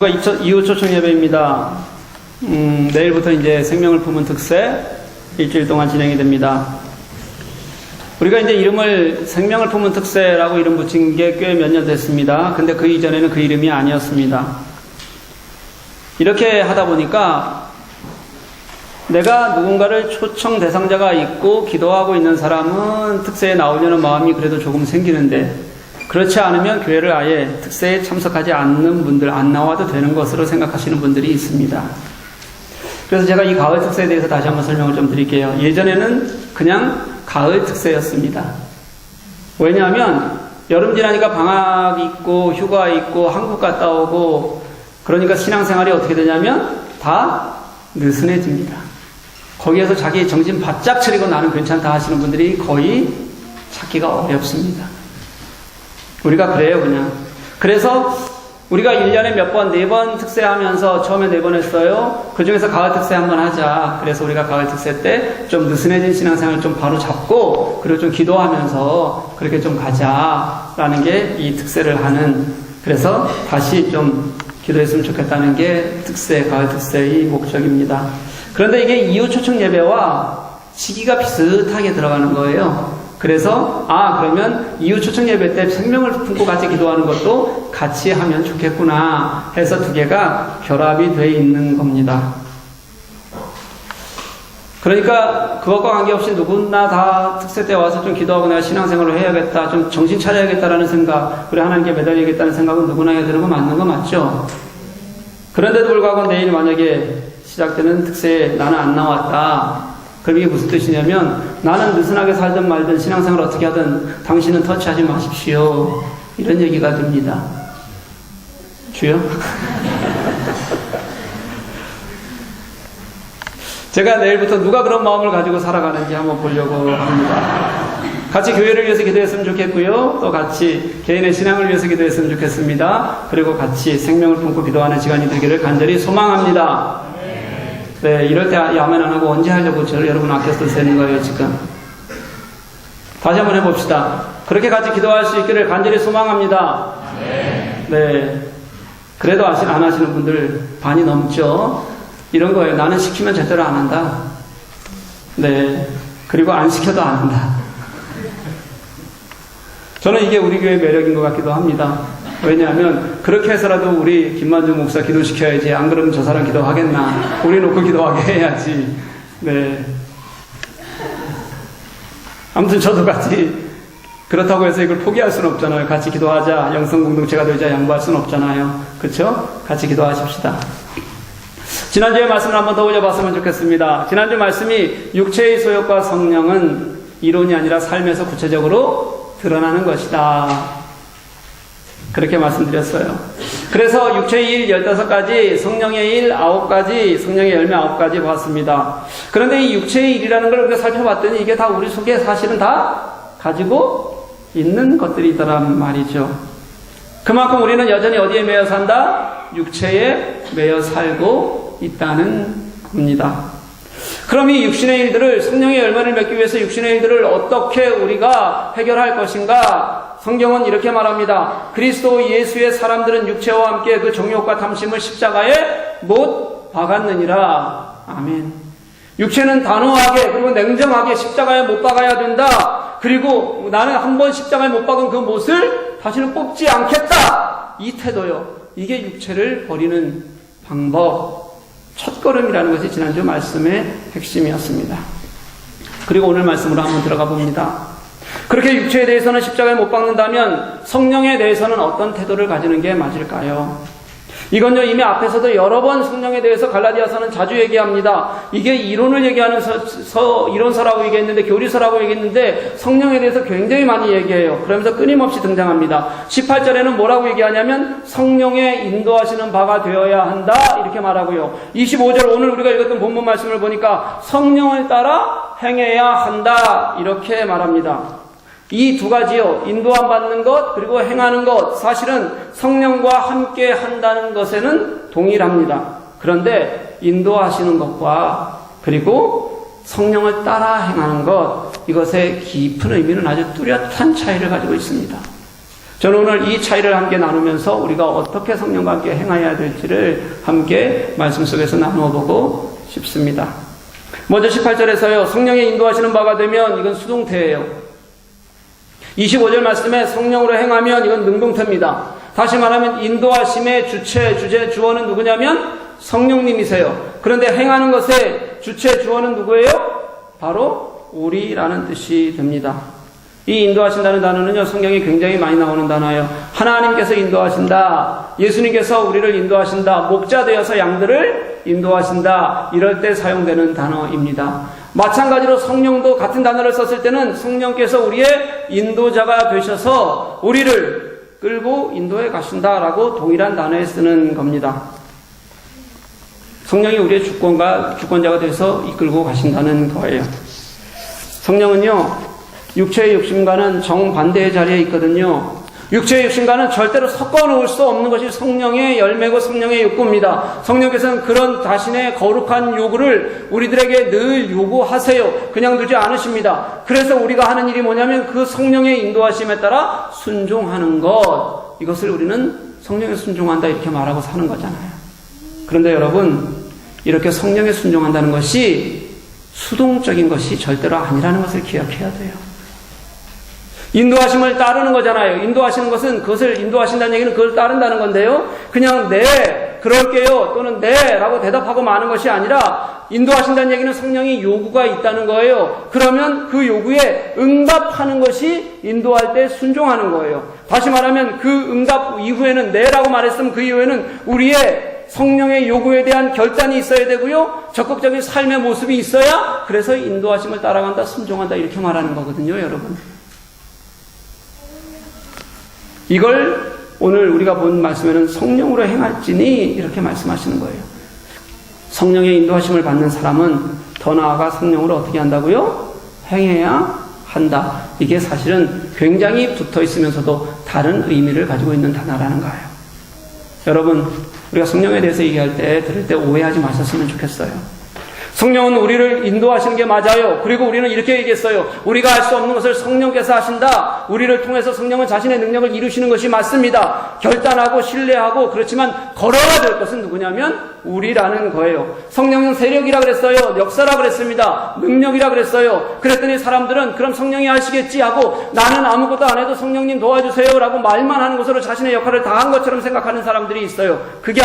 이후 초청 예배입니다. 내일부터 이제 생명을 품은 특세 일주일 동안 진행이 됩니다. 우리가 이제 이름을 생명을 품은 특세라고 이름 붙인 게 꽤 몇 년 됐습니다. 근데 그 이전에는 그 이름이 아니었습니다. 이렇게 하다 보니까 내가 누군가를 초청 대상자가 있고 기도하고 있는 사람은 특세에 나오려는 마음이 그래도 조금 생기는데, 그렇지 않으면 교회를 아예 특세에 참석하지 않는 분들, 안 나와도 되는 것으로 생각하시는 분들이 있습니다. 그래서 제가 이 가을 특세에 대해서 다시 한번 설명을 좀 드릴게요. 예전에는 그냥 가을 특세였습니다. 왜냐하면 여름 지나니까 방학 있고 휴가 있고 한국 갔다 오고, 그러니까 신앙생활이 어떻게 되냐면 다 느슨해집니다. 거기에서 자기 정신 바짝 차리고 나는 괜찮다 하시는 분들이 거의 찾기가 어렵습니다. 우리가 그래요, 그냥. 그래서 우리가 1년에 몇 번, 4번 특세하면서 처음에 4번 했어요. 그 중에서 가을 특세 한번 하자. 그래서 우리가 가을 특세 때 좀 느슨해진 신앙생활을 좀 바로 잡고, 그리고 좀 기도하면서 그렇게 좀 가자라는 게 이 특세를 하는, 그래서 다시 좀 기도했으면 좋겠다는 게 특세, 가을 특세의 목적입니다. 그런데 이게 이후 초청 예배와 시기가 비슷하게 들어가는 거예요. 그래서 그러면 이후 초청 예배 때 생명을 품고 같이 기도하는 것도 같이 하면 좋겠구나 해서 두 개가 결합이 돼 있는 겁니다. 그러니까 그것과 관계없이 누구나 다 특세 때 와서 좀 기도하고 내가 신앙생활을 해야겠다, 좀 정신 차려야겠다라는 생각, 그리고 하나님께 매달리겠다는 생각은 누구나 해야 되는 거 맞는 거 맞죠? 그런데도 불구하고 내일 만약에 시작되는 특세에 나는 안 나왔다. 그럼 이게 무슨 뜻이냐면, 나는 느슨하게 살든 말든 신앙생활 어떻게 하든 당신은 터치하지 마십시오. 이런 얘기가 됩니다. 주여? 제가 내일부터 누가 그런 마음을 가지고 살아가는지 한번 보려고 합니다. 같이 교회를 위해서 기도했으면 좋겠고요. 또 같이 개인의 신앙을 위해서 기도했으면 좋겠습니다. 그리고 같이 생명을 품고 기도하는 시간이 되기를 간절히 소망합니다. 네, 이럴 때 아멘 안 하고 언제 하려고 저를 여러분 아껴서 쓰는 거예요, 지금. 다시 한번 해봅시다. 그렇게 같이 기도할 수 있기를 간절히 소망합니다. 네. 그래도 안 하시는 분들 반이 넘죠? 이런 거예요. 나는 시키면 제대로 안 한다. 네. 그리고 안 시켜도 안 한다. 저는 이게 우리 교회의 매력인 것 같기도 합니다. 왜냐하면 그렇게 해서라도 우리 김만중 목사 기도시켜야지, 안 그러면 저 사람 기도하겠나, 우리 놓고 기도하게 해야지. 네. 아무튼 저도 같이, 그렇다고 해서 이걸 포기할 수는 없잖아요. 같이 기도하자, 영성 공동체가 되자 양보할 수는 없잖아요. 그렇죠? 같이 기도하십시다. 지난주에 말씀을 한번 더 올려봤으면 좋겠습니다. 지난주 말씀이 육체의 소욕과 성령은 이론이 아니라 삶에서 구체적으로 드러나는 것이다. 그렇게 말씀드렸어요. 그래서 육체의 일 15가지, 성령의 일 9가지, 성령의 열매 9가지 봤습니다. 그런데 이 육체의 일이라는 걸 우리가 살펴봤더니 이게 다 우리 속에 사실은 다 가지고 있는 것들이더란 말이죠. 그만큼 우리는 여전히 어디에 매여 산다? 육체에 매여 살고 있다는 겁니다. 그럼 이 육신의 일들을, 성령의 열매를 맺기 위해서 육신의 일들을 어떻게 우리가 해결할 것인가? 성경은 이렇게 말합니다. 그리스도 예수의 사람들은 육체와 함께 그 정욕과 탐심을 십자가에 못 박았느니라. 아멘. 육체는 단호하게 그리고 냉정하게 십자가에 못 박아야 된다. 그리고 나는 한번 십자가에 못 박은 그 못을 다시는 뽑지 않겠다. 이 태도요. 이게 육체를 버리는 방법, 첫걸음이라는 것이 지난주 말씀의 핵심이었습니다. 그리고 오늘 말씀으로 한번 들어가 봅니다. 그렇게 육체에 대해서는 십자가에 못 박는다면 성령에 대해서는 어떤 태도를 가지는 게 맞을까요? 이건요, 이미 앞에서도 여러 번 성령에 대해서 갈라디아서는 자주 얘기합니다. 이게 이론을 얘기하는 이론서라고 얘기했는데, 교리서라고 얘기했는데, 성령에 대해서 굉장히 많이 얘기해요. 그러면서 끊임없이 등장합니다. 18절에는 뭐라고 얘기하냐면, 성령의 인도하시는 바가 되어야 한다. 이렇게 말하고요. 25절, 오늘 우리가 읽었던 본문 말씀을 보니까, 성령을 따라 행해야 한다. 이렇게 말합니다. 이 두 가지요, 인도함 받는 것 그리고 행하는 것, 사실은 성령과 함께 한다는 것에는 동일합니다. 그런데 인도하시는 것과 그리고 성령을 따라 행하는 것, 이것의 깊은 의미는 아주 뚜렷한 차이를 가지고 있습니다. 저는 오늘 이 차이를 함께 나누면서 우리가 어떻게 성령과 함께 행해야 될지를 함께 말씀 속에서 나누어 보고 싶습니다. 먼저 18절에서요. 성령의 인도하시는 바가 되면 이건 수동태예요. 25절 말씀에 성령으로 행하면 이건 능동태입니다. 다시 말하면 인도하심의 주체, 주제, 주어는 누구냐면 성령님이세요. 그런데 행하는 것의 주체, 주어는 누구예요? 바로 우리라는 뜻이 됩니다. 이 인도하신다는 단어는요, 성경이 굉장히 많이 나오는 단어예요. 하나님께서 인도하신다. 예수님께서 우리를 인도하신다. 목자 되어서 양들을 인도하신다. 이럴 때 사용되는 단어입니다. 마찬가지로 성령도 같은 단어를 썼을 때는 성령께서 우리의 인도자가 되셔서 우리를 끌고 인도해 가신다라고 동일한 단어에 쓰는 겁니다. 성령이 우리의 주권자가 되어서 이끌고 가신다는 거예요. 성령은요, 육체의 욕심과는 정반대의 자리에 있거든요. 육체의 욕심과는 절대로 섞어 놓을 수 없는 것이 성령의 열매고 성령의 욕구입니다. 성령께서는 그런 자신의 거룩한 요구를 우리들에게 늘 요구하세요. 그냥 두지 않으십니다. 그래서 우리가 하는 일이 뭐냐면 그 성령의 인도하심에 따라 순종하는 것. 이것을 우리는 성령에 순종한다 이렇게 말하고 사는 거잖아요. 그런데 여러분, 이렇게 성령에 순종한다는 것이 수동적인 것이 절대로 아니라는 것을 기억해야 돼요. 인도하심을 따르는 거잖아요. 인도하시는 것은 그것을 인도하신다는 얘기는 그걸 따른다는 건데요. 그냥 네, 그럴게요 또는 네 라고 대답하고 마는 것이 아니라 인도하신다는 얘기는 성령이 요구가 있다는 거예요. 그러면 그 요구에 응답하는 것이 인도할 때 순종하는 거예요. 다시 말하면 그 응답 이후에는 네 라고 말했으면 그 이후에는 우리의 성령의 요구에 대한 결단이 있어야 되고요. 적극적인 삶의 모습이 있어야 그래서 인도하심을 따라간다, 순종한다 이렇게 말하는 거거든요, 여러분. 이걸 오늘 우리가 본 말씀에는 성령으로 행할지니 이렇게 말씀하시는 거예요. 성령의 인도하심을 받는 사람은 더 나아가 성령으로 어떻게 한다고요? 행해야 한다. 이게 사실은 굉장히 붙어 있으면서도 다른 의미를 가지고 있는 단어라는 거예요. 여러분, 우리가 성령에 대해서 얘기할 때 들을 때 오해하지 마셨으면 좋겠어요. 성령은 우리를 인도하시는 게 맞아요. 그리고 우리는 이렇게 얘기했어요. 우리가 할 수 없는 것을 성령께서 하신다. 우리를 통해서 성령은 자신의 능력을 이루시는 것이 맞습니다. 결단하고 신뢰하고 그렇지만 걸어야 될 것은 누구냐면 우리라는 거예요. 성령은 세력이라 그랬어요. 역사라 그랬습니다. 능력이라 그랬어요. 그랬더니 사람들은 그럼 성령이 하시겠지 하고 나는 아무것도 안 해도 성령님 도와주세요 라고 말만 하는 것으로 자신의 역할을 다한 것처럼 생각하는 사람들이 있어요. 그게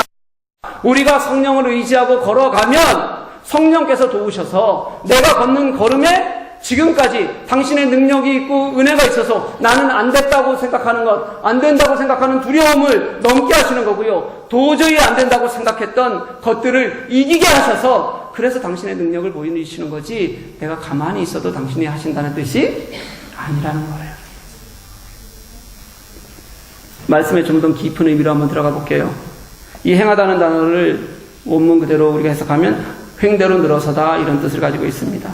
우리가 성령을 의지하고 걸어가면 성령께서 도우셔서 내가 걷는 걸음에 지금까지 당신의 능력이 있고 은혜가 있어서 나는 안 됐다고 생각하는 것, 안 된다고 생각하는 두려움을 넘게 하시는 거고요. 도저히 안 된다고 생각했던 것들을 이기게 하셔서 그래서 당신의 능력을 보이시는 거지 내가 가만히 있어도 당신이 하신다는 뜻이 아니라는 거예요. 말씀에 좀 더 깊은 의미로 한번 들어가 볼게요. 이 행하다는 단어를 원문 그대로 우리가 해석하면 횡대로 늘어서다 이런 뜻을 가지고 있습니다.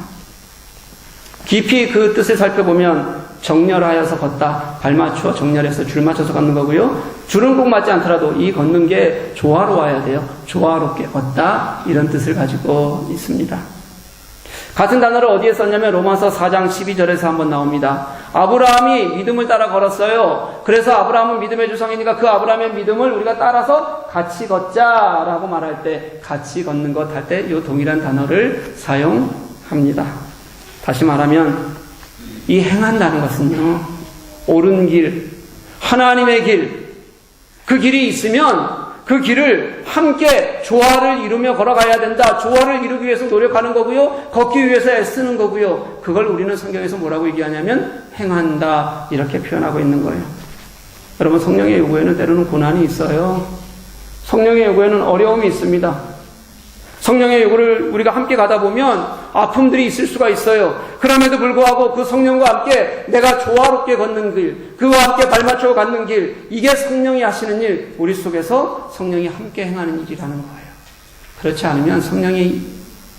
깊이 그 뜻을 살펴보면 정렬하여서 걷다, 발 맞춰 정렬해서 줄 맞춰서 걷는 거고요. 줄은 꼭 맞지 않더라도 이 걷는 게 조화로워야 돼요. 조화롭게 걷다 이런 뜻을 가지고 있습니다. 같은 단어를 어디에 썼냐면 로마서 4장 12절에서 한번 나옵니다. 아브라함이 믿음을 따라 걸었어요. 그래서 아브라함은 믿음의 조상이니까 그 아브라함의 믿음을 우리가 따라서 같이 걷자라고 말할 때 같이 걷는 것 할 때 이 동일한 단어를 사용합니다. 다시 말하면 이 행한다는 것은요, 옳은 길, 하나님의 길, 그 길이 있으면 그 길을 함께 조화를 이루며 걸어가야 된다. 조화를 이루기 위해서 노력하는 거고요. 걷기 위해서 애쓰는 거고요. 그걸 우리는 성경에서 뭐라고 얘기하냐면 행한다 이렇게 표현하고 있는 거예요. 여러분, 성령의 요구에는 때로는 고난이 있어요. 성령의 요구에는 어려움이 있습니다. 성령의 요구를 우리가 함께 가다 보면 아픔들이 있을 수가 있어요. 그럼에도 불구하고 그 성령과 함께 내가 조화롭게 걷는 길, 그와 함께 발맞춰 걷는 길, 이게 성령이 하시는 일, 우리 속에서 성령이 함께 행하는 일이라는 거예요. 그렇지 않으면 성령이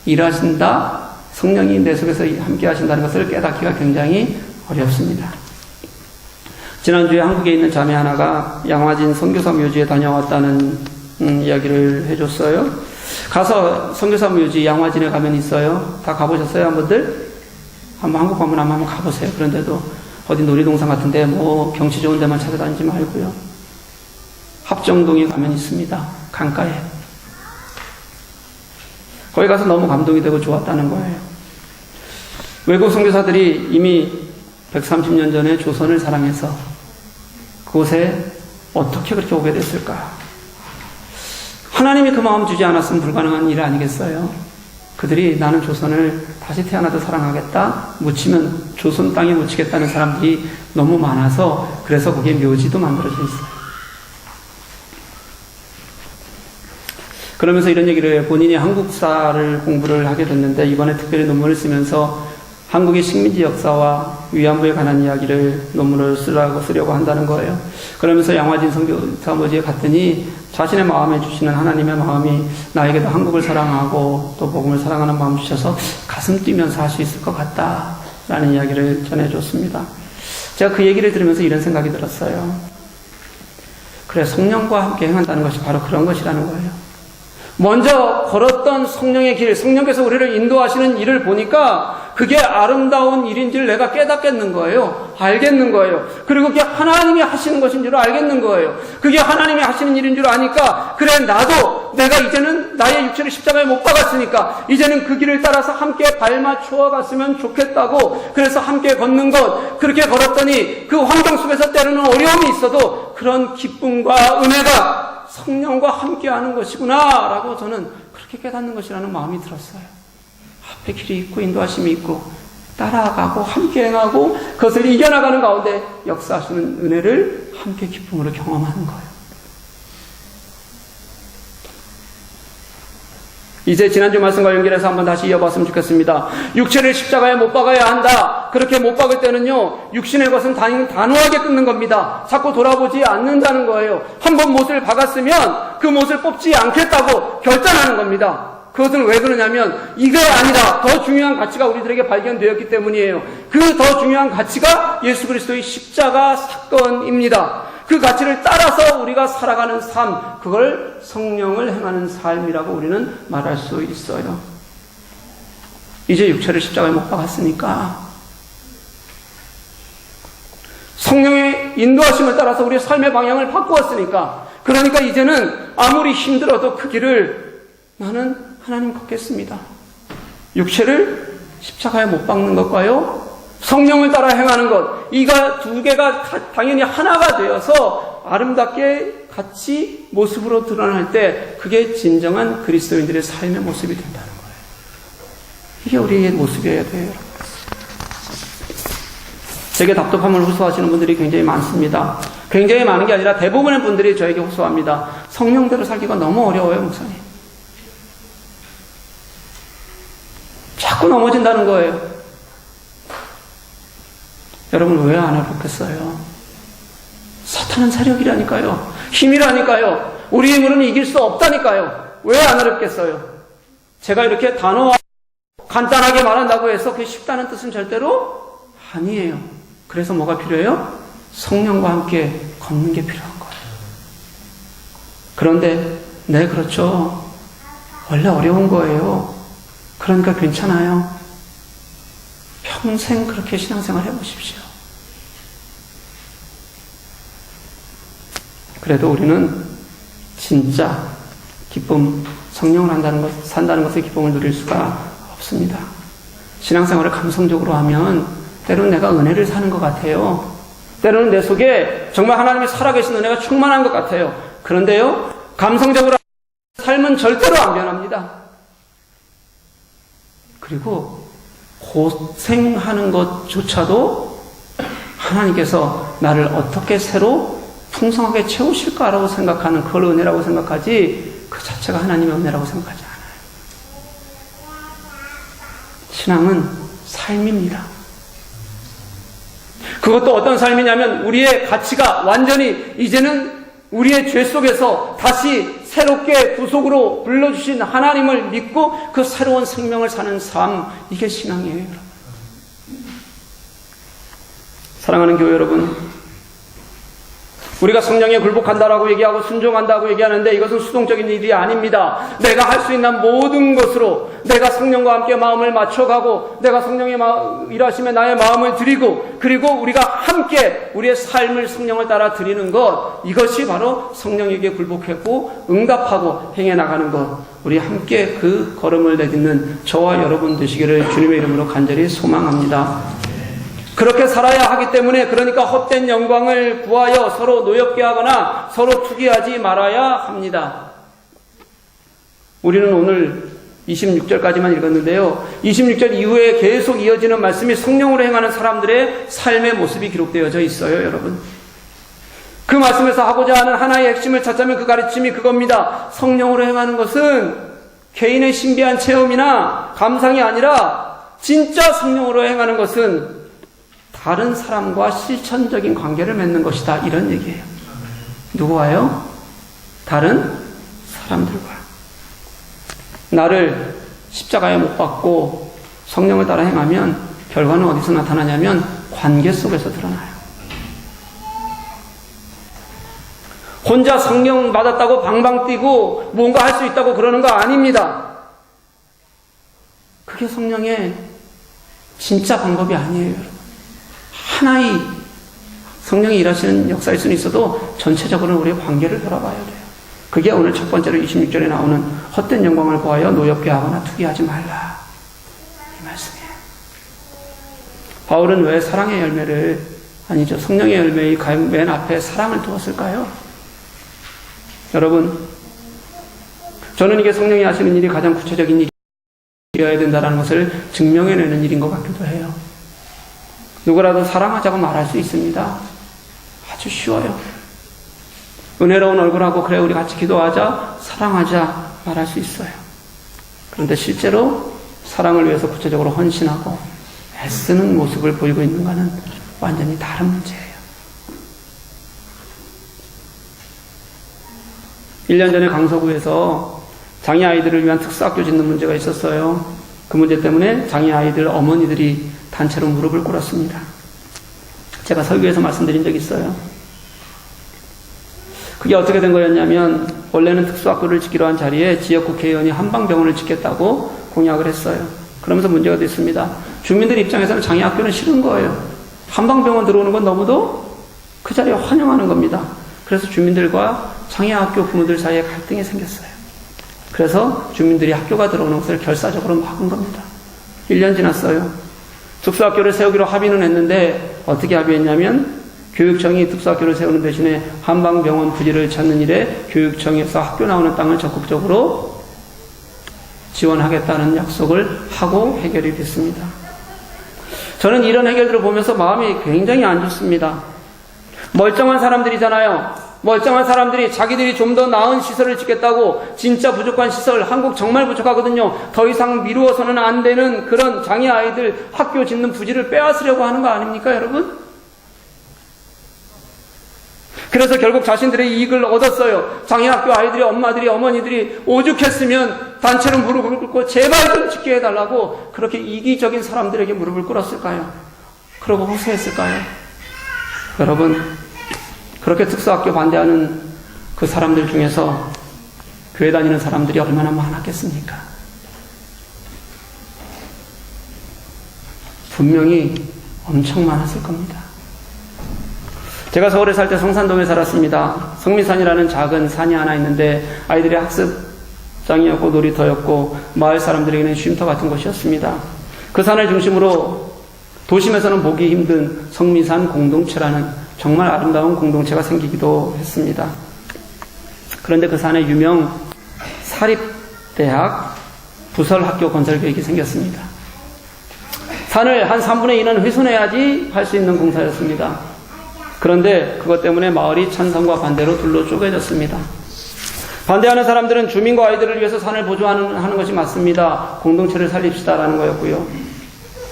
일하신다, 성령이 내 속에서 함께 하신다는 것을 깨닫기가 굉장히 어렵습니다. 지난주에 한국에 있는 자매 하나가 양화진 선교사 묘지에 다녀왔다는 이야기를 해줬어요. 가서 선교사 묘지 양화진에 가면 있어요. 다 가보셨어요, 한 분들? 한번 한국 방문 한번 가보세요. 그런데도 어디 놀이동산 같은데 뭐 경치 좋은 데만 찾아다니지 말고요. 합정동에 가면 있습니다. 강가에. 거기 가서 너무 감동이 되고 좋았다는 거예요. 외국 선교사들이 이미 130년 전에 조선을 사랑해서 그곳에 어떻게 그렇게 오게 됐을까? 하나님이 그 마음 주지 않았으면 불가능한 일 아니겠어요? 그들이 나는 조선을 다시 태어나도 사랑하겠다, 묻히면 조선 땅에 묻히겠다는 사람들이 너무 많아서 그래서 거기에 묘지도 만들어져 있어요. 그러면서 이런 얘기를 해요. 본인이 한국사를 공부를 하게 됐는데 이번에 특별히 논문을 쓰면서 한국의 식민지 역사와 위안부에 관한 이야기를 논문을 쓰려고 한다는 거예요. 그러면서 양화진 선교사모지에 갔더니 자신의 마음에 주시는 하나님의 마음이 나에게도 한국을 사랑하고 또 복음을 사랑하는 마음 주셔서 가슴 뛰면서 할 수 있을 것 같다라는 이야기를 전해줬습니다. 제가 그 얘기를 들으면서 이런 생각이 들었어요. 그래, 성령과 함께 행한다는 것이 바로 그런 것이라는 거예요. 먼저 걸었던 성령의 길, 성령께서 우리를 인도하시는 일을 보니까 그게 아름다운 일인지를 내가 깨닫겠는 거예요. 알겠는 거예요. 그리고 그게 하나님이 하시는 것인 줄 알겠는 거예요. 그게 하나님이 하시는 일인 줄 아니까 그래, 나도 내가 이제는 나의 육체를 십자가에 못 박았으니까 이제는 그 길을 따라서 함께 발맞추어 갔으면 좋겠다고, 그래서 함께 걷는 것, 그렇게 걸었더니 그 환경 속에서 때로는 어려움이 있어도 그런 기쁨과 은혜가 성령과 함께하는 것이구나 라고 저는 그렇게 깨닫는 것이라는 마음이 들었어요. 앞에 길이 있고 인도하심이 있고 따라가고 함께 행하고 그것을 이겨나가는 가운데 역사하시는 은혜를 함께 기쁨으로 경험하는 거예요. 이제 지난주 말씀과 연결해서 한번 다시 이어봤으면 좋겠습니다. 육체를 십자가에 못 박아야 한다. 그렇게 못 박을 때는요, 육신의 것은 단호하게 끊는 겁니다. 자꾸 돌아보지 않는다는 거예요. 한번 못을 박았으면 그 못을 뽑지 않겠다고 결단하는 겁니다. 그것은 왜 그러냐면 이게 아니라 더 중요한 가치가 우리들에게 발견되었기 때문이에요. 그 더 중요한 가치가 예수 그리스도의 십자가 사건입니다. 그 가치를 따라서 우리가 살아가는 삶, 그걸 성령을 행하는 삶이라고 우리는 말할 수 있어요. 이제 육체를 십자가에 못 박았으니까 성령의 인도하심을 따라서 우리의 삶의 방향을 바꾸었으니까, 그러니까 이제는 아무리 힘들어도 그 길을 나는 하나님 걷겠습니다. 육체를 십자가에 못 박는 것과요, 성령을 따라 행하는 것, 이가 두 개가 당연히 하나가 되어서 아름답게 같이 모습으로 드러날 때 그게 진정한 그리스도인들의 삶의 모습이 된다는 거예요. 이게 우리의 모습이어야 돼요. 제게 답답함을 호소하시는 분들이 굉장히 많습니다. 굉장히 많은 게 아니라 대부분의 분들이 저에게 호소합니다. 성령대로 살기가 너무 어려워요, 목사님. 자꾸 넘어진다는 거예요. 여러분, 왜 안 어렵겠어요? 사탄은 세력이라니까요. 힘이라니까요. 우리 힘으로는 이길 수 없다니까요. 왜 안 어렵겠어요? 제가 이렇게 단호하고 간단하게 말한다고 해서 그게 쉽다는 뜻은 절대로 아니에요. 그래서 뭐가 필요해요? 성령과 함께 걷는 게 필요한 거예요. 그런데 네, 그렇죠. 원래 어려운 거예요. 그러니까 괜찮아요. 평생 그렇게 신앙생활 해보십시오. 그래도 우리는 진짜 기쁨, 성령을 산다는 것의 기쁨을 누릴 수가 없습니다. 신앙생활을 감성적으로 하면 때로는 내가 은혜를 사는 것 같아요. 때로는 내 속에 정말 하나님이 살아계신 은혜가 충만한 것 같아요. 그런데요, 감성적으로 삶은 절대로 안 변합니다. 그리고 고생하는 것조차도 하나님께서 나를 어떻게 새로 풍성하게 채우실까라고 생각하는 그걸 은혜라고 생각하지, 그 자체가 하나님의 은혜라고 생각하지 않아요. 신앙은 삶입니다. 그것도 어떤 삶이냐면 우리의 가치가 완전히 이제는 우리의 죄 속에서 다시 새롭게 구속으로 불러주신 하나님을 믿고 그 새로운 생명을 사는 삶, 이게 신앙이에요, 여러분. 사랑하는 교회 여러분, 우리가 성령에 굴복한다라고 얘기하고 순종한다고 얘기하는데 이것은 수동적인 일이 아닙니다. 내가 할 수 있는 모든 것으로 내가 성령과 함께 마음을 맞춰가고 내가 성령의 일하심에 나의 마음을 드리고 그리고 우리가 함께 우리의 삶을 성령을 따라 드리는 것, 이것이 바로 성령에게 굴복하고 응답하고 행해 나가는 것, 우리 함께 그 걸음을 내딛는 저와 여러분 되시기를 주님의 이름으로 간절히 소망합니다. 그렇게 살아야 하기 때문에, 그러니까 헛된 영광을 구하여 서로 노엽게 하거나 서로 투기하지 말아야 합니다. 우리는 오늘 26절까지만 읽었는데요. 26절 이후에 계속 이어지는 말씀이 성령으로 행하는 사람들의 삶의 모습이 기록되어져 있어요, 여러분. 그 말씀에서 하고자 하는 하나의 핵심을 찾자면 그 가르침이 그겁니다. 성령으로 행하는 것은 개인의 신비한 체험이나 감상이 아니라 진짜 성령으로 행하는 것은 다른 사람과 실천적인 관계를 맺는 것이다, 이런 얘기예요. 누구와요? 다른 사람들과. 나를 십자가에 못 박고 성령을 따라 행하면 결과는 어디서 나타나냐면 관계 속에서 드러나요. 혼자 성령 받았다고 방방 뛰고 뭔가 할 수 있다고 그러는 거 아닙니다. 그게 성령의 진짜 방법이 아니에요, 여러분. 하나의 성령이 일하시는 역사일 수는 있어도 전체적으로는 우리의 관계를 돌아봐야 돼요. 그게 오늘 첫 번째로 26절에 나오는 헛된 영광을 구하여 노엽게 하거나 투기하지 말라, 이 말씀이에요. 바울은 왜 사랑의 열매를, 아니죠, 성령의 열매의 맨 앞에 사랑을 두었을까요? 여러분, 저는 이게 성령이 하시는 일이 가장 구체적인 일이어야 된다는 것을 증명해내는 일인 것 같기도 해요. 누구라도 사랑하자고 말할 수 있습니다. 아주 쉬워요. 은혜로운 얼굴하고 그래 우리 같이 기도하자, 사랑하자 말할 수 있어요. 그런데 실제로 사랑을 위해서 구체적으로 헌신하고 애쓰는 모습을 보이고 있는가는 완전히 다른 문제예요. 1년 전에 강서구에서 장애 아이들을 위한 특수학교 짓는 문제가 있었어요. 그 문제 때문에 장애 아이들 어머니들이 단체로 무릎을 꿇었습니다. 제가 설교에서 말씀드린 적이 있어요. 그게 어떻게 된 거였냐면, 원래는 특수학교를 짓기로 한 자리에 지역 국회의원이 한방병원을 짓겠다고 공약을 했어요. 그러면서 문제가 됐습니다. 주민들 입장에서는 장애학교는 싫은 거예요. 한방병원 들어오는 건 너무도 그 자리에 환영하는 겁니다. 그래서 주민들과 장애학교 부모들 사이에 갈등이 생겼어요. 그래서 주민들이 학교가 들어오는 것을 결사적으로 막은 겁니다. 1년 지났어요. 특수학교를 세우기로 합의는 했는데 어떻게 합의했냐면, 교육청이 특수학교를 세우는 대신에 한방병원 부지를 찾는 일에 교육청에서 학교 나오는 땅을 적극적으로 지원하겠다는 약속을 하고 해결이 됐습니다. 저는 이런 해결들을 보면서 마음이 굉장히 안 좋습니다. 멀쩡한 사람들이잖아요. 멀쩡한 사람들이 자기들이 좀 더 나은 시설을 짓겠다고, 진짜 부족한 시설, 한국 정말 부족하거든요. 더 이상 미루어서는 안 되는 그런 장애 아이들 학교 짓는 부지를 빼앗으려고 하는 거 아닙니까, 여러분? 그래서 결국 자신들의 이익을 얻었어요. 장애학교 아이들이, 엄마들이, 어머니들이 오죽했으면 단체로 무릎을 꿇고 제발 좀 짓게 해달라고 그렇게 이기적인 사람들에게 무릎을 꿇었을까요? 그러고 호소했을까요? 여러분, 그렇게 특수학교 반대하는 그 사람들 중에서 교회 다니는 사람들이 얼마나 많았겠습니까? 분명히 엄청 많았을 겁니다. 제가 서울에 살 때 성산동에 살았습니다. 성미산이라는 작은 산이 하나 있는데 아이들이 학습장이었고 놀이터였고 마을 사람들에게는 쉼터 같은 곳이었습니다. 그 산을 중심으로 도심에서는 보기 힘든 성미산 공동체라는 정말 아름다운 공동체가 생기기도 했습니다. 그런데 그 산에 유명 사립대학 부설학교 건설 계획이 생겼습니다. 산을 한 3분의 2는 훼손해야지 할 수 있는 공사였습니다. 그런데 그것 때문에 마을이 찬성과 반대로 둘로 쪼개졌습니다. 반대하는 사람들은 주민과 아이들을 위해서 산을 보조하는 것이 맞습니다. 공동체를 살립시다라는 거였고요.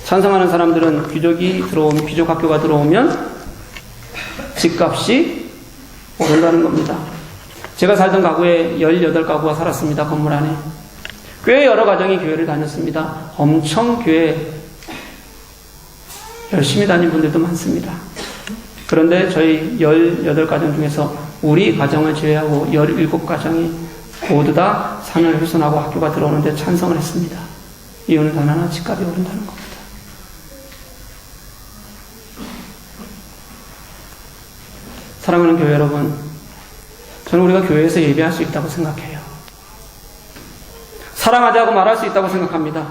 찬성하는 사람들은 귀족 학교가 들어오면 집값이 오른다는 겁니다. 제가 살던 가구에 18가구가 살았습니다. 건물 안에. 꽤 여러 가정이 교회를 다녔습니다. 엄청 교회 열심히 다닌 분들도 많습니다. 그런데 저희 18가정 중에서 우리 가정을 제외하고 17가정이 모두 다 산을 훼손하고 학교가 들어오는데 찬성을 했습니다. 이유는 단 하나, 집값이 오른다는 겁니다. 사랑하는 교회 여러분, 저는 우리가 교회에서 예배할 수 있다고 생각해요. 사랑하자고 말할 수 있다고 생각합니다.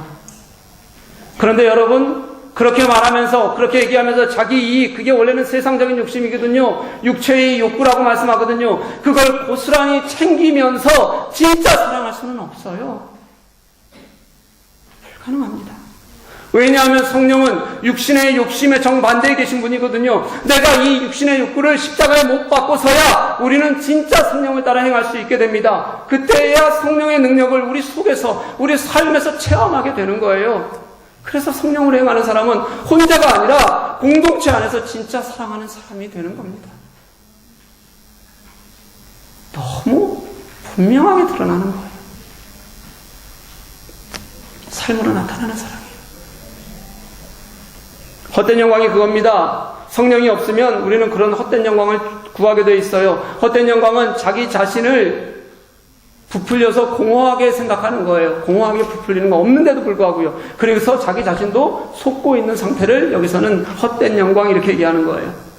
그런데 여러분, 그렇게 말하면서, 그렇게 얘기하면서 자기 이익, 그게 원래는 세상적인 욕심이거든요. 육체의 욕구라고 말씀하거든요. 그걸 고스란히 챙기면서 진짜 사랑할 수는 없어요. 불가능합니다. 왜냐하면 성령은 육신의 욕심에 정반대에 계신 분이거든요. 내가 이 육신의 욕구를 십자가에 못 박고서야 우리는 진짜 성령을 따라 행할 수 있게 됩니다. 그때야 성령의 능력을 우리 속에서, 우리 삶에서 체험하게 되는 거예요. 그래서 성령으로 행하는 사람은 혼자가 아니라 공동체 안에서 진짜 사랑하는 사람이 되는 겁니다. 너무 분명하게 드러나는 거예요. 삶으로 나타나는 사랑이에요. 헛된 영광이 그겁니다. 성령이 없으면 우리는 그런 헛된 영광을 구하게 되어 있어요. 헛된 영광은 자기 자신을 부풀려서 공허하게 생각하는 거예요. 공허하게 부풀리는 거 없는데도 불구하고요. 그래서 자기 자신도 속고 있는 상태를 여기서는 헛된 영광 이렇게 얘기하는 거예요.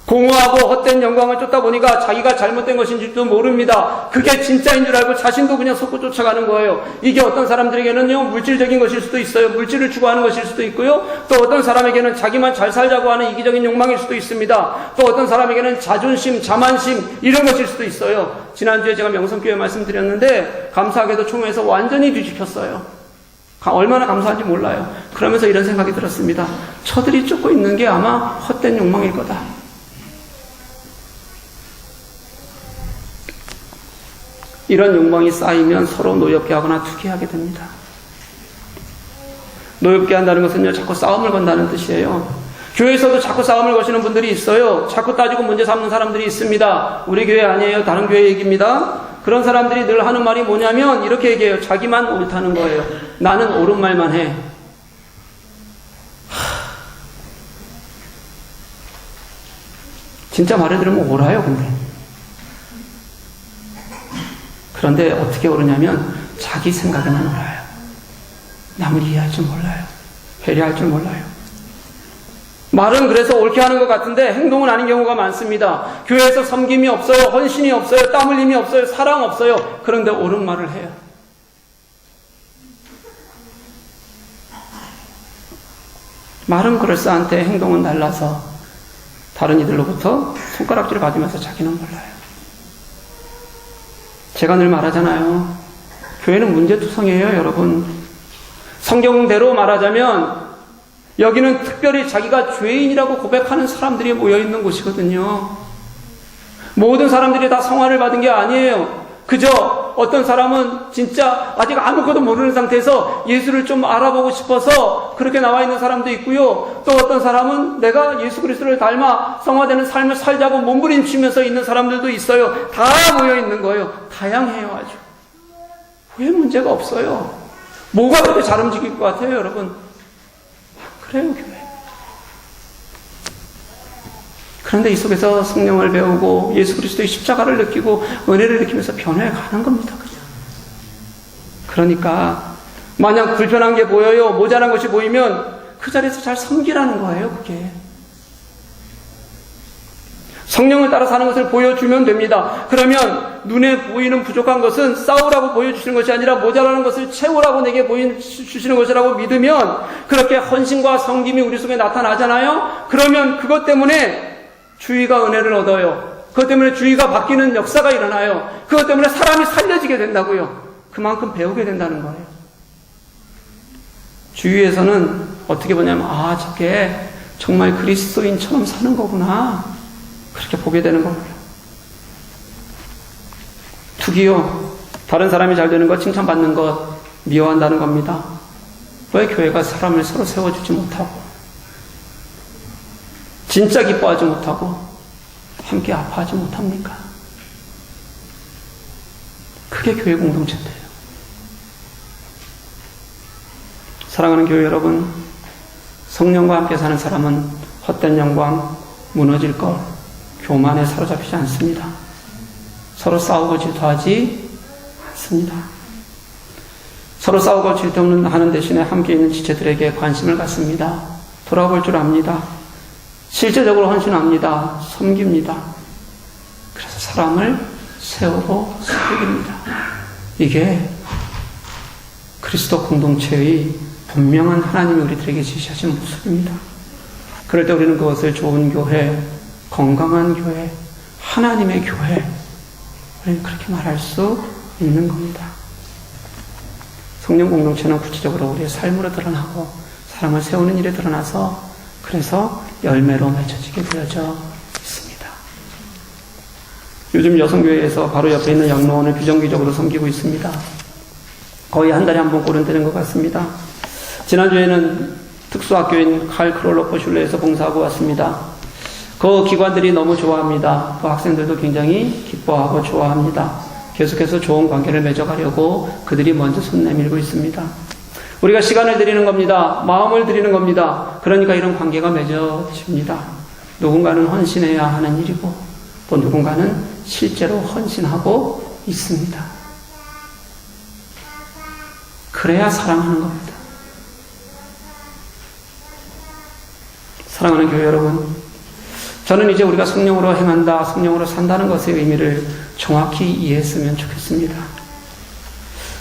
공허하고 헛된 영광을 쫓다 보니까 자기가 잘못된 것인지도 모릅니다. 그게 진짜인 줄 알고 자신도 그냥 속고 쫓아가는 거예요. 이게 어떤 사람들에게는요, 물질적인 것일 수도 있어요. 물질을 추구하는 것일 수도 있고요. 또 어떤 사람에게는 자기만 잘 살자고 하는 이기적인 욕망일 수도 있습니다. 또 어떤 사람에게는 자존심, 자만심 이런 것일 수도 있어요. 지난주에 제가 명성교회 말씀드렸는데 감사하게도 총회에서 완전히 뒤집혔어요. 얼마나 감사한지 몰라요. 그러면서 이런 생각이 들었습니다. 저들이 쫓고 있는 게 아마 헛된 욕망일 거다. 이런 욕망이 쌓이면 서로 노엽게 하거나 투기하게 됩니다. 노엽게 한다는 것은요, 자꾸 싸움을 건다는 뜻이에요. 교회에서도 자꾸 싸움을 거시는 분들이 있어요. 자꾸 따지고 문제 삼는 사람들이 있습니다. 우리 교회 아니에요. 다른 교회 얘기입니다. 그런 사람들이 늘 하는 말이 뭐냐면 이렇게 얘기해요. 자기만 옳다는 거예요. 나는 옳은 말만 해. 진짜 말을 들으면 옳아요, 근데. 그런데 어떻게 옳으냐면 자기 생각에만 옳아요. 남을 이해할 줄 몰라요. 배려할 줄 몰라요. 말은 그래서 옳게 하는 것 같은데 행동은 아닌 경우가 많습니다. 교회에서 섬김이 없어요. 헌신이 없어요. 땀 흘림이 없어요. 사랑 없어요. 그런데 옳은 말을 해요. 말은 그럴싸한데 행동은 달라서 다른 이들로부터 손가락질을 받으면서 자기는 몰라요. 제가 늘 말하잖아요. 교회는 문제투성이에요, 여러분. 성경대로 말하자면 여기는 특별히 자기가 죄인이라고 고백하는 사람들이 모여있는 곳이거든요. 모든 사람들이 다 성화를 받은 게 아니에요. 그저 어떤 사람은 진짜 아직 아무것도 모르는 상태에서 예수를 좀 알아보고 싶어서 그렇게 나와 있는 사람도 있고요. 또 어떤 사람은 내가 예수 그리스도를 닮아 성화되는 삶을 살자고 몸부림치면서 있는 사람들도 있어요. 다 모여있는 거예요. 다양해요, 아주. 왜 문제가 없어요? 뭐가 그렇게 잘 움직일 것 같아요, 여러분? 그래요, 교회. 그런데 이 속에서 성령을 배우고 예수 그리스도의 십자가를 느끼고 은혜를 느끼면서 변화해 가는 겁니다. 그냥. 그러니까 만약 불편한 게 보여요, 모자란 것이 보이면 그 자리에서 잘 섬기라는 거예요. 그게. 성령을 따라 사는 것을 보여주면 됩니다. 그러면 눈에 보이는 부족한 것은 싸우라고 보여주시는 것이 아니라 모자라는 것을 채우라고 내게 보여주시는 것이라고 믿으면 그렇게 헌신과 섬김이 우리 속에 나타나잖아요. 그러면 그것 때문에 주의가 은혜를 얻어요. 그것 때문에 주의가 바뀌는 역사가 일어나요. 그것 때문에 사람이 살려지게 된다고요. 그만큼 배우게 된다는 거예요. 주위에서는 어떻게 보냐면 저게 정말 그리스도인처럼 사는 거구나. 그렇게 보게 되는 겁니다. 투기요. 다른 사람이 잘 되는 것, 칭찬받는 것 미워한다는 겁니다. 왜 교회가 사람을 서로 세워주지 못하고 진짜 기뻐하지 못하고 함께 아파하지 못합니까? 그게 교회 공동체인데요. 사랑하는 교회 여러분, 성령과 함께 사는 사람은 헛된 영광 무너질 걸 교만에 사로잡히지 않습니다. 서로 싸우고 질투하지 않습니다. 서로 싸우고 질투하는 대신에 함께 있는 지체들에게 관심을 갖습니다. 돌아볼 줄 압니다. 실제적으로 헌신합니다. 섬깁니다. 그래서 사람을 세우고 섬깁니다. 이게 그리스도 공동체의 분명한 하나님이 우리들에게 지시하신 모습입니다. 그럴 때 우리는 그것을 좋은 교회, 건강한 교회, 하나님의 교회, 우리는 그렇게 말할 수 있는 겁니다. 성령 공동체는 구체적으로 우리의 삶으로 드러나고 사람을 세우는 일에 드러나서 그래서 열매로 맺혀지게 되어져 있습니다. 요즘 여성교회에서 바로 옆에 있는 양로원을 비정기적으로 섬기고 있습니다. 거의 한 달에 한 번 꼴은 되는 것 같습니다. 지난주에는 특수학교인 칼 크롤로퍼 슐레에서 봉사하고 왔습니다. 그 기관들이 너무 좋아합니다. 그 학생들도 굉장히 기뻐하고 좋아합니다. 계속해서 좋은 관계를 맺어가려고 그들이 먼저 손 내밀고 있습니다. 우리가 시간을 드리는 겁니다. 마음을 드리는 겁니다. 그러니까 이런 관계가 맺어집니다. 누군가는 헌신해야 하는 일이고 또 누군가는 실제로 헌신하고 있습니다. 그래야 사랑하는 겁니다. 사랑하는 교회 여러분, 저는 이제 우리가 성령으로 행한다, 성령으로 산다는 것의 의미를 정확히 이해했으면 좋겠습니다.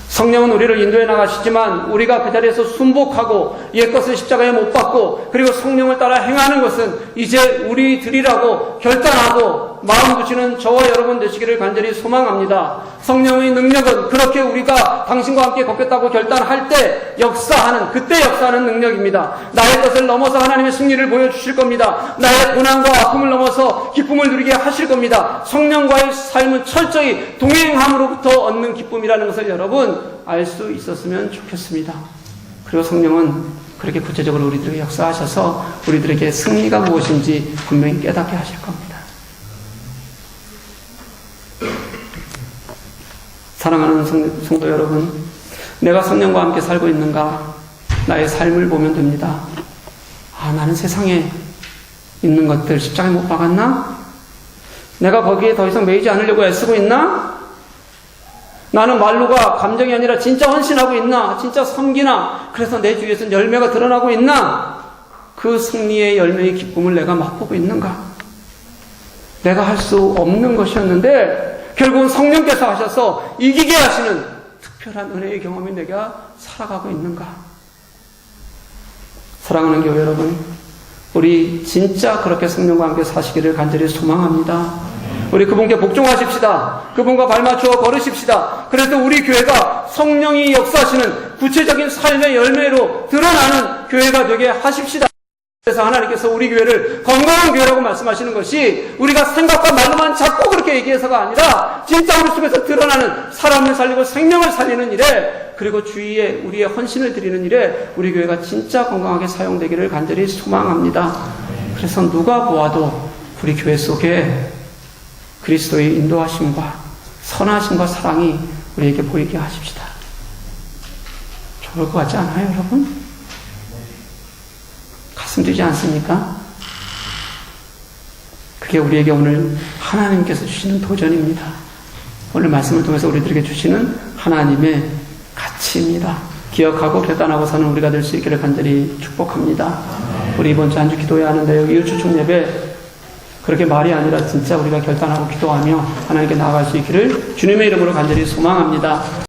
성령은 우리를 인도해 나가시지만 우리가 그 자리에서 순복하고 옛것을 십자가에 못 박고 그리고 성령을 따라 행하는 것은 이제 우리들이라고 결단하고 마음 두시는 저와 여러분 되시기를 간절히 소망합니다. 성령의 능력은 그렇게 우리가 당신과 함께 걷겠다고 결단할 때 역사하는, 그때 역사하는 능력입니다. 나의 것을 넘어서 하나님의 승리를 보여주실 겁니다. 나의 고난과 아픔을 넘어서 기쁨을 누리게 하실 겁니다. 성령과의 삶은 철저히 동행함으로부터 얻는 기쁨이라는 것을 여러분 알 수 있었으면 좋겠습니다. 그리고 성령은 그렇게 구체적으로 우리들에게 역사하셔서 우리들에게 승리가 무엇인지 분명히 깨닫게 하실 겁니다. 사랑하는 성도 여러분, 내가 성령과 함께 살고 있는가? 나의 삶을 보면 됩니다. 아, 나는 세상에 있는 것들 십자가에 못 박았나? 내가 거기에 더 이상 매이지 않으려고 애쓰고 있나? 나는 말로가 감정이 아니라 진짜 헌신하고 있나? 진짜 섬기나? 그래서 내 주위에서는 열매가 드러나고 있나? 그 승리의 열매의 기쁨을 내가 맛보고 있는가? 내가 할 수 없는 것이었는데 결국은 성령께서 하셔서 이기게 하시는 특별한 은혜의 경험이 내가 살아가고 있는가? 사랑하는 교회 여러분, 우리 진짜 그렇게 성령과 함께 사시기를 간절히 소망합니다. 우리 그분께 복종하십시다. 그분과 발맞추어 걸으십시다. 그래서 우리 교회가 성령이 역사하시는 구체적인 삶의 열매로 드러나는 교회가 되게 하십시다. 그래서 하나님께서 우리 교회를 건강한 교회라고 말씀하시는 것이 우리가 생각과 말로만 자꾸 그렇게 얘기해서가 아니라 진짜 우리 속에서 드러나는 사람을 살리고 생명을 살리는 일에 그리고 주위에 우리의 헌신을 드리는 일에 우리 교회가 진짜 건강하게 사용되기를 간절히 소망합니다. 그래서 누가 보아도 우리 교회 속에 그리스도의 인도하심과 선하심과 사랑이 우리에게 보이게 하십시다. 좋을 것 같지 않아요, 여러분? 가슴 뛰지 않습니까? 그게 우리에게 오늘 하나님께서 주시는 도전입니다. 오늘 말씀을 통해서 우리들에게 주시는 하나님의 가치입니다. 기억하고 결단하고 사는 우리가 될 수 있기를 간절히 축복합니다. 우리 이번 주 한 주 기도해야 하는데요. 이웃주총 예배 그렇게 말이 아니라 진짜 우리가 결단하고 기도하며 하나님께 나아갈 수 있기를 주님의 이름으로 간절히 소망합니다.